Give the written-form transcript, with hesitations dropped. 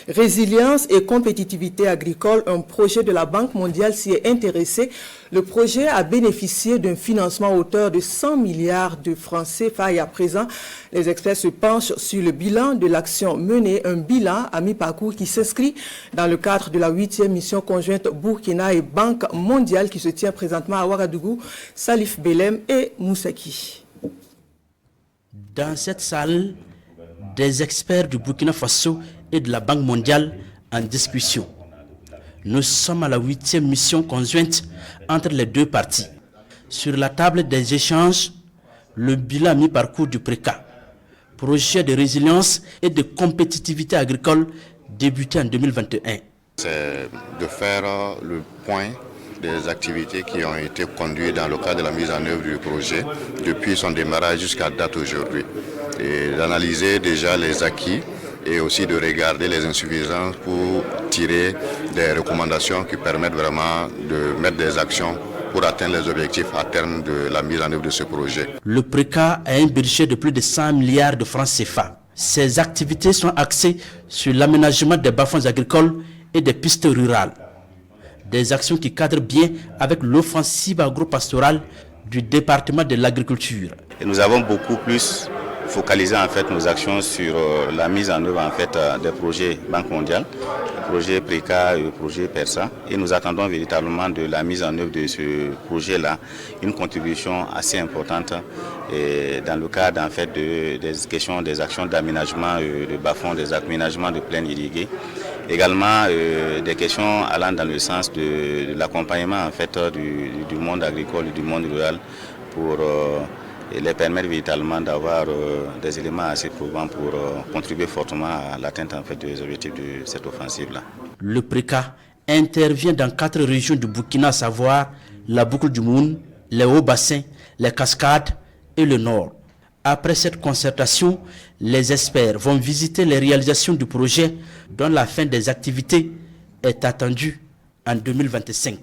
Résilience et compétitivité agricole, un projet de la Banque mondiale s'y est intéressé. Le projet a bénéficié d'un financement à hauteur de 100 milliards de francs CFA et à présent, les experts se penchent sur le bilan de l'action menée, un bilan à mi-parcours qui s'inscrit dans le cadre de la 8e mission conjointe Burkina et Banque mondiale qui se tient présentement à Ouagadougou, Salif Belem et Moussaki. Dans cette salle, des experts du Burkina Faso et de la Banque mondiale en discussion. Nous sommes à la 8e mission conjointe entre les deux parties. Sur la table des échanges, le bilan mi-parcours du PRECA, projet de résilience et de compétitivité agricole débuté en 2021. C'est de faire le point des activités qui ont été conduites dans le cadre de la mise en œuvre du projet depuis son démarrage jusqu'à date aujourd'hui. Et d'analyser déjà les acquis et aussi de regarder les insuffisances pour tirer des recommandations qui permettent vraiment de mettre des actions pour atteindre les objectifs à terme de la mise en œuvre de ce projet. Le PRECA a un budget de plus de 100 milliards de francs CFA. Ces activités sont axées sur l'aménagement des bas-fonds agricoles et des pistes rurales. Des actions qui cadrent bien avec l'offensive agro-pastorale du département de l'agriculture. Et nous avons beaucoup plus focalisé en fait nos actions sur la mise en œuvre en fait des projets Banque mondiale, le projet PRECA et le projet PERSA. Et nous attendons véritablement de la mise en œuvre de ce projet-là une contribution assez importante et dans le cadre en fait des questions des actions d'aménagement de bas-fonds, des aménagements de plaines irriguées. Également des questions allant dans le sens de l'accompagnement en fait du monde agricole et du monde rural pour les permettre véritablement d'avoir des éléments assez probants pour contribuer fortement à l'atteinte en fait des objectifs de cette offensive-là. Le PRECA intervient dans 4 régions du Burkina, à savoir la boucle du Moun, les hauts bassins, les cascades et le nord. Après cette concertation, les experts vont visiter les réalisations du projet dont la fin des activités est attendue en 2025.